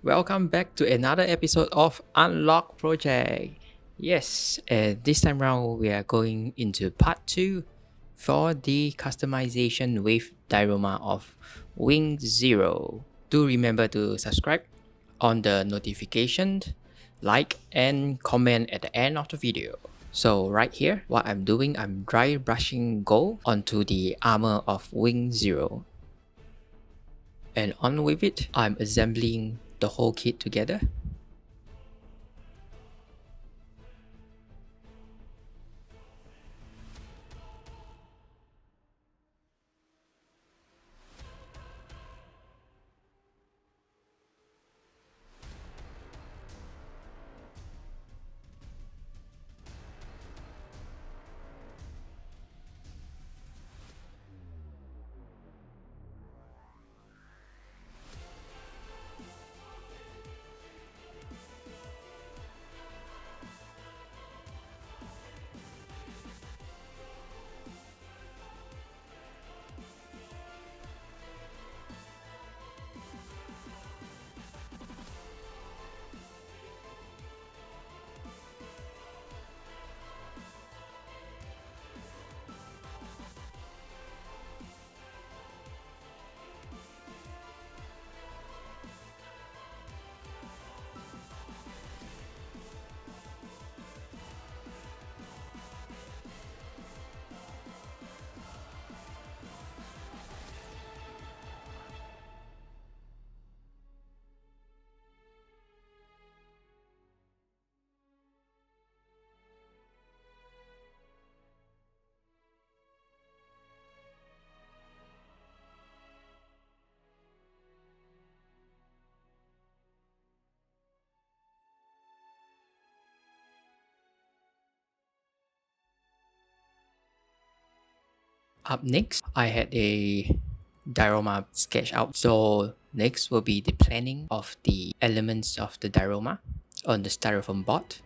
Welcome back to another episode of Unlock Project. Yes, and this time round we are going into part 2 for the customization with diorama of Wing Zero. Do remember to subscribe on the notification, like and comment at the end of the video. So right here, what I'm doing, I'm dry brushing gold onto the armor of Wing Zero. And on with it, I'm assembling the whole kit together. Up next, I had a diorama sketch out. So next will be the planning of the elements of the diorama on the styrofoam board.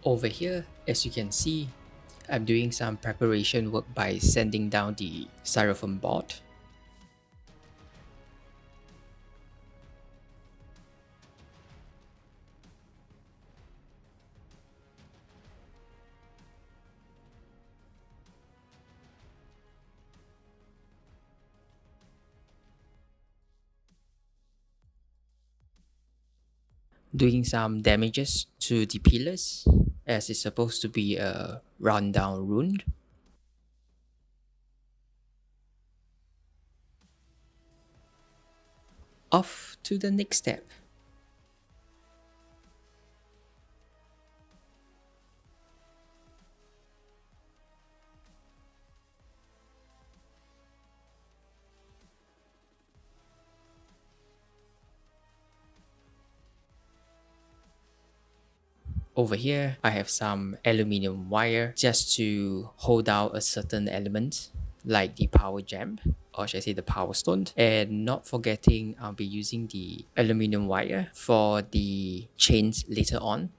Over here, as you can see, I'm doing some preparation work by sanding down the styrofoam board. Doing some damages to the pillars as it's supposed to be a rundown rune. Off to the next step. Over here, I have some aluminum wire just to hold out a certain element like the power gem, or should I say the power stone. And not forgetting, I'll be using the aluminum wire for the chains later on.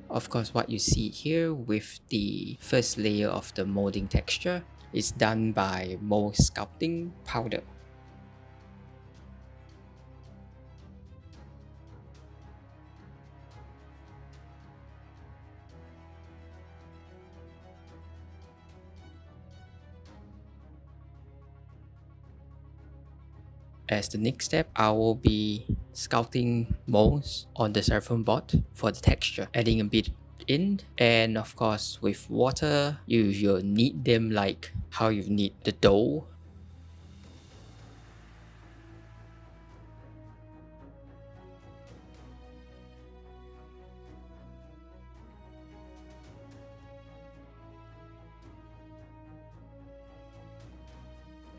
Of course, what you see here with the first layer of the molding texture is done by mold sculpting powder. As the next step, I will be sculpting molds on the styrofoam board for the texture, adding a bit in, and of course with water, you'll knead them like how you knead the dough.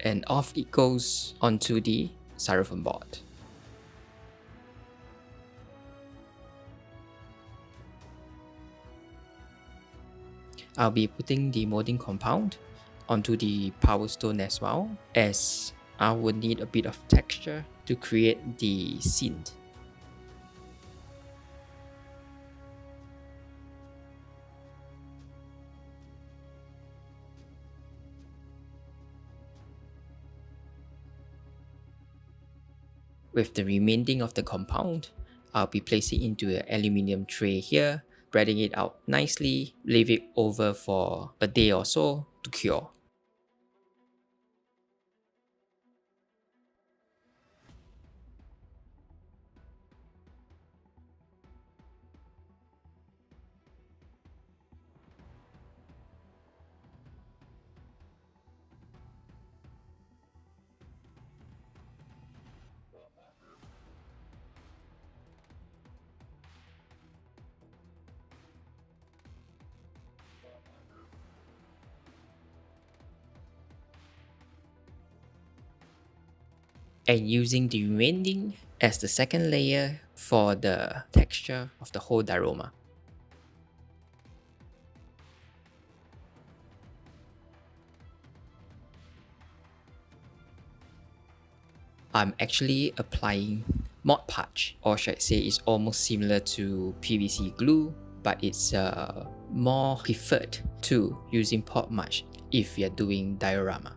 And off it goes onto the styrofoam board. I'll be putting the molding compound onto the power stone as well, as I would need a bit of texture to create the scene. With the remaining of the compound, I'll be placing into an aluminium tray here, spreading it out nicely, leave it over for a day or so to cure. And using the remaining as the second layer for the texture of the whole diorama. I'm actually applying Mod Podge, or should I say it's almost similar to PVC glue, but it's more preferred to using Pod Podge if you're doing diorama.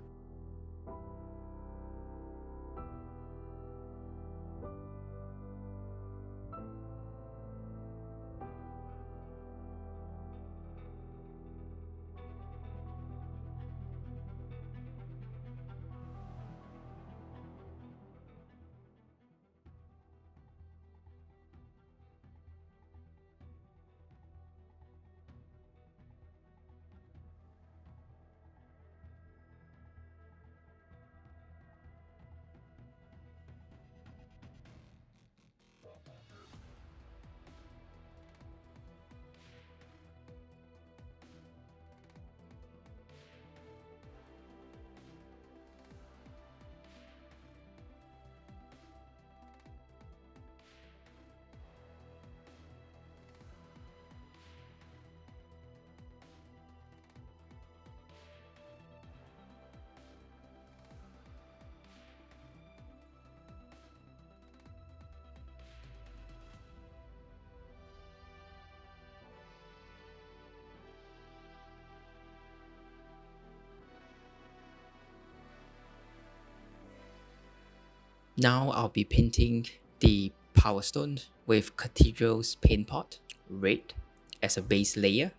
Now I'll be painting the power stone with Cathedral's paint pot, red, as a base layer.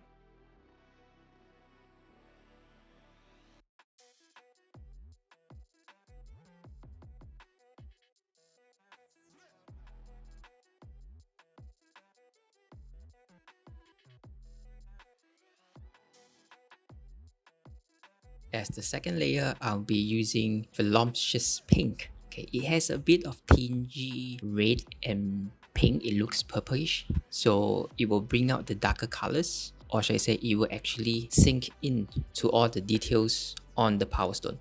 As the second layer, I'll be using Voluptuous Pink. Okay, it has a bit of tingy red and pink. It looks purplish, so it will bring out the darker colors, or should I say it will actually sink in to all the details on the power stone.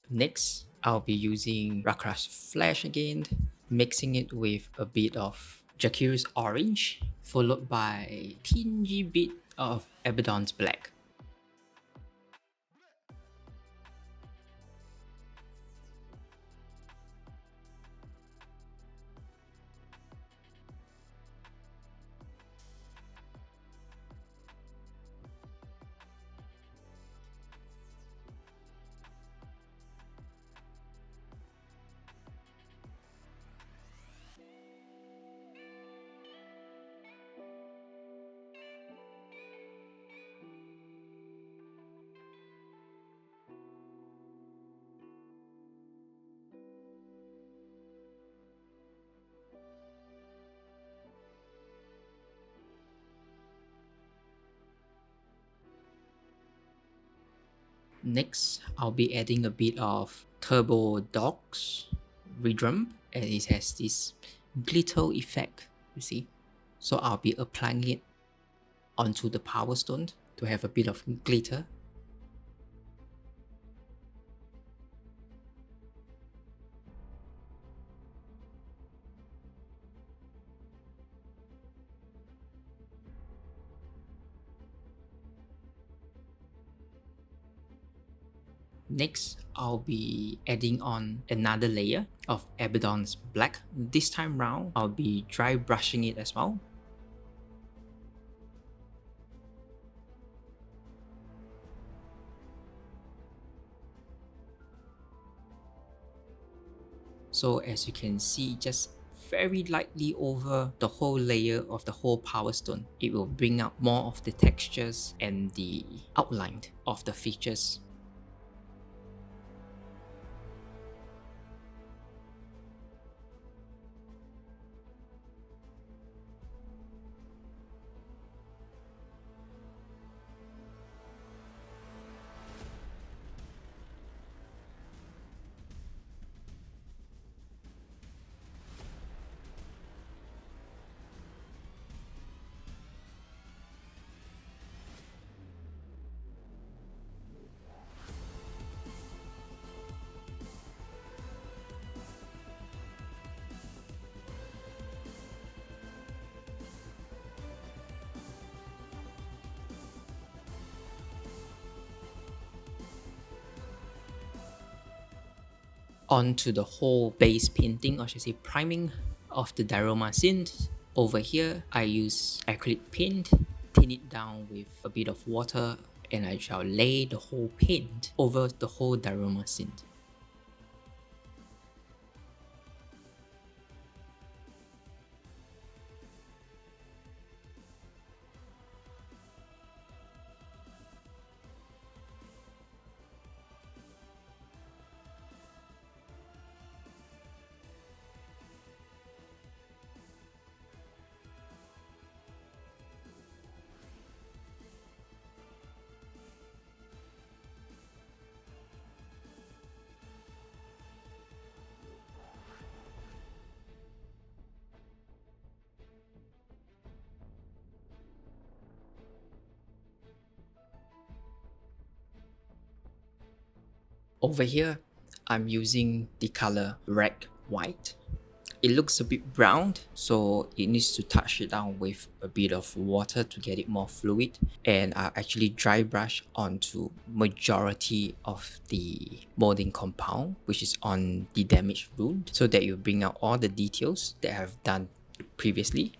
Next, I'll be using Rakras Flash again, mixing it with a bit of Jacquemus Orange, followed by tingy bit of Abaddon's Black. Next, I'll be adding a bit of Turbo Dogs Redrum, and it has this glitter effect, you see. So I'll be applying it onto the power stone to have a bit of glitter. Next, I'll be adding on another layer of Abaddon's black. This time round, I'll be dry brushing it as well. So as you can see, just very lightly over the whole layer of the whole power stone, it will bring out more of the textures and the outline of the features. Onto the whole base painting, or should I say priming, of the diorama scene. Over here, I use acrylic paint, thin it down with a bit of water, and I shall lay the whole paint over the whole diorama scene. Over here, I'm using the color red white. It looks a bit brown, so it needs to touch it down with a bit of water to get it more fluid. And I actually dry brush onto majority of the molding compound, which is on the damaged rune, so that you bring out all the details that I've done previously.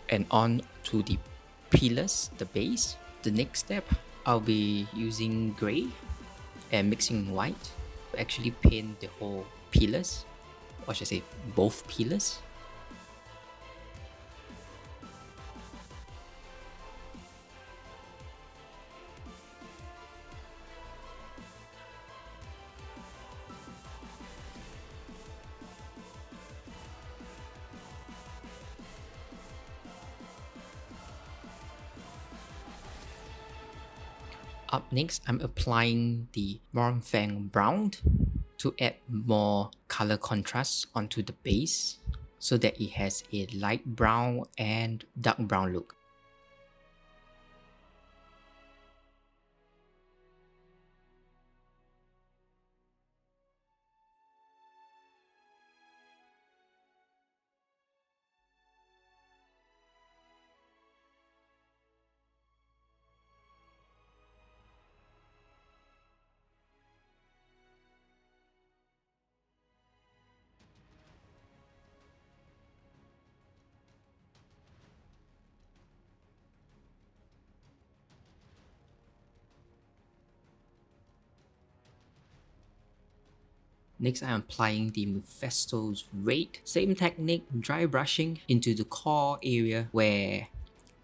And on to the pillars, the base. The next step, I'll be using gray and mixing white to actually paint the whole pillars, or should I say both pillars. Up next, I'm applying the Mornfang Brown to add more color contrast onto the base so that it has a light brown and dark brown look. Next, I'm applying the Mephisto's Raid. Same technique, dry brushing into the core area where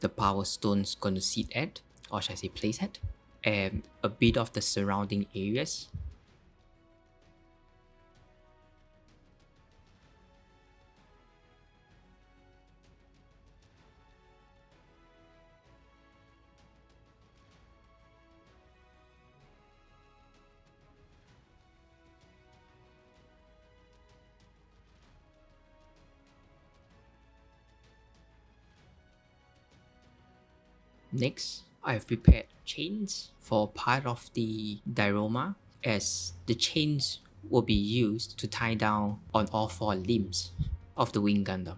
the power stone's gonna sit at, or should I say place at, and a bit of the surrounding areas. Next, I've prepared chains for part of the diorama, as the chains will be used to tie down on all 4 limbs of the Wing Gundam.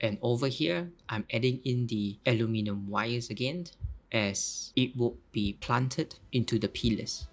And over here, I'm adding in the aluminum wires again, as it will be planted into the pillars.